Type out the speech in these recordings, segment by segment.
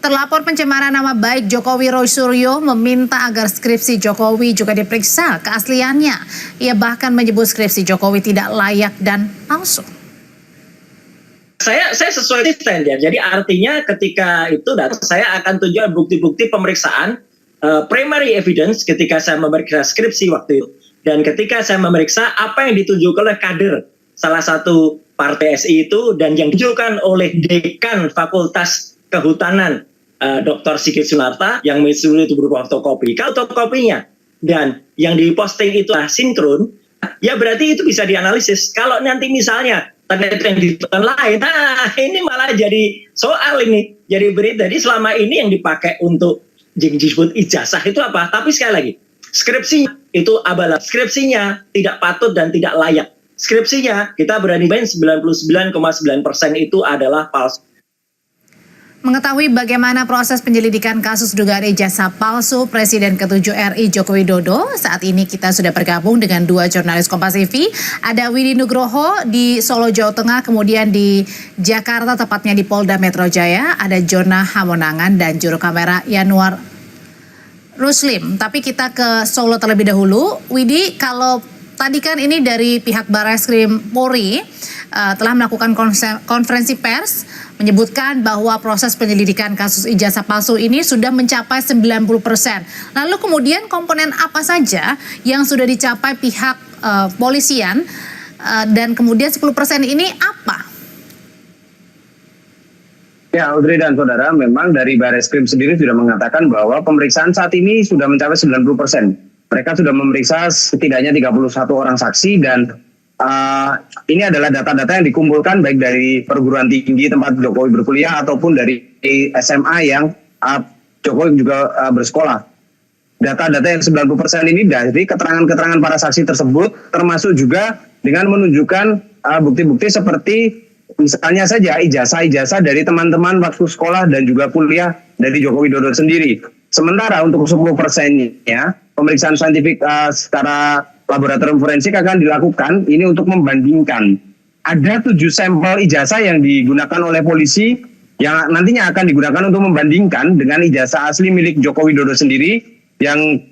Terlapor pencemaran nama baik Jokowi Roy Suryo meminta agar skripsi Jokowi juga diperiksa keasliannya. Ia bahkan menyebut skripsi Jokowi tidak layak dan palsu. Saya sesuai stand ya. Jadi artinya ketika itu saya akan tunjukkan bukti-bukti pemeriksaan primary evidence ketika saya memeriksa skripsi waktu itu. Dan ketika saya memeriksa apa yang ditunjukkan oleh kader salah satu partai SI itu dan yang ditunjukkan oleh dekan Fakultas Kehutanan Dr. Sigit Sunarta yang menyusul itu berupa fotokopi. Kalau fotokopinya dan yang diposting itu sinkron, ya berarti itu bisa dianalisis. Kalau nanti misalnya ternyata yang ditonton lain, ini malah jadi soal ini, jadi berita. Jadi selama ini yang dipakai untuk disebut ijazah itu apa? Tapi sekali lagi, skripsinya itu abal. Skripsinya tidak patut dan tidak layak. Skripsinya kita berani main 99,9% itu adalah palsu. Mengetahui bagaimana proses penyelidikan kasus dugaan ijazah palsu Presiden ke-7 RI Joko Widodo, saat ini kita sudah bergabung dengan dua jurnalis Kompas TV. Ada Widi Nugroho di Solo, Jawa Tengah, kemudian di Jakarta, tepatnya di Polda Metro Jaya, ada Jona Hamonangan dan juru kamera Yanuar Ruslim. Tapi kita ke Solo terlebih dahulu. Widi, kalau tadi kan ini dari pihak Barreskrim Polri telah melakukan konferensi pers menyebutkan bahwa proses penyelidikan kasus ijazah palsu ini sudah mencapai 90%. Lalu kemudian komponen apa saja yang sudah dicapai pihak polisian dan kemudian 10% ini apa? Ya, Audrey dan saudara, memang dari Barreskrim sendiri sudah mengatakan bahwa pemeriksaan saat ini sudah mencapai 90%. Mereka sudah memeriksa setidaknya 31 orang saksi dan ini adalah data-data yang dikumpulkan baik dari perguruan tinggi tempat Jokowi berkuliah ataupun dari SMA yang Jokowi juga bersekolah. Data-data yang 90% ini dari keterangan-keterangan para saksi tersebut, termasuk juga dengan menunjukkan bukti-bukti seperti misalnya saja ijazah-ijazah dari teman-teman waktu sekolah dan juga kuliah dari Joko Widodo sendiri. Sementara untuk 10%-nya, pemeriksaan saintifik secara laboratorium forensik akan dilakukan ini untuk membandingkan. Ada 7 sampel ijazah yang digunakan oleh polisi yang nantinya akan digunakan untuk membandingkan dengan ijazah asli milik Joko Widodo sendiri yang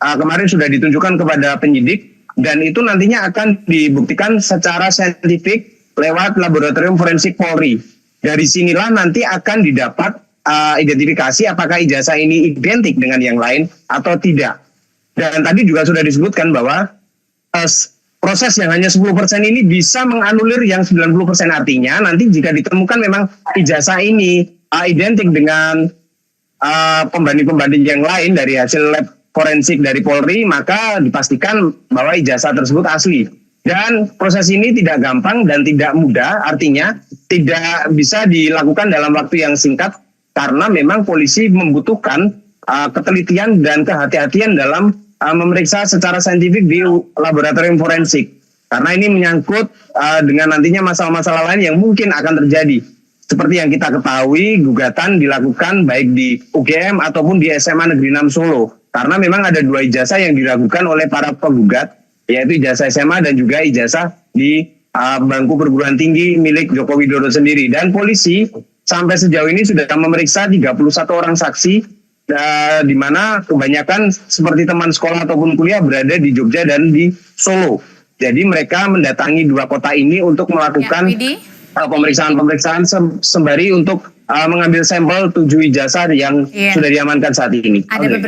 kemarin sudah ditunjukkan kepada penyidik dan itu nantinya akan dibuktikan secara saintifik lewat laboratorium forensik Polri. Dari sinilah nanti akan didapat identifikasi apakah ijazah ini identik dengan yang lain atau tidak. Dan tadi juga sudah disebutkan bahwa proses yang hanya 10% ini bisa menganulir yang 90%, artinya nanti jika ditemukan memang ijazah ini identik dengan pembanding-pembanding yang lain dari hasil lab forensik dari Polri, maka dipastikan bahwa ijazah tersebut asli. Dan proses ini tidak gampang dan tidak mudah, artinya tidak bisa dilakukan dalam waktu yang singkat karena memang polisi membutuhkan ketelitian dan kehati-hatian dalam memeriksa secara saintifik di laboratorium forensik. Karena ini menyangkut dengan nantinya masalah-masalah lain yang mungkin akan terjadi. Seperti yang kita ketahui, gugatan dilakukan baik di UGM ataupun di SMA Negeri 6 Solo. Karena memang ada 2 ijazah yang diragukan oleh para penggugat, yaitu ijazah SMA dan juga ijazah di bangku perguruan tinggi milik Joko Widodo sendiri. Dan polisi sampai sejauh ini sudah memeriksa 31 orang saksi, di mana kebanyakan seperti teman sekolah ataupun kuliah berada di Jogja dan di Solo. Jadi mereka mendatangi 2 kota ini untuk melakukan pemeriksaan-pemeriksaan sembari untuk mengambil sampel 7 ijazah yang sudah diamankan saat ini. Ada beberapa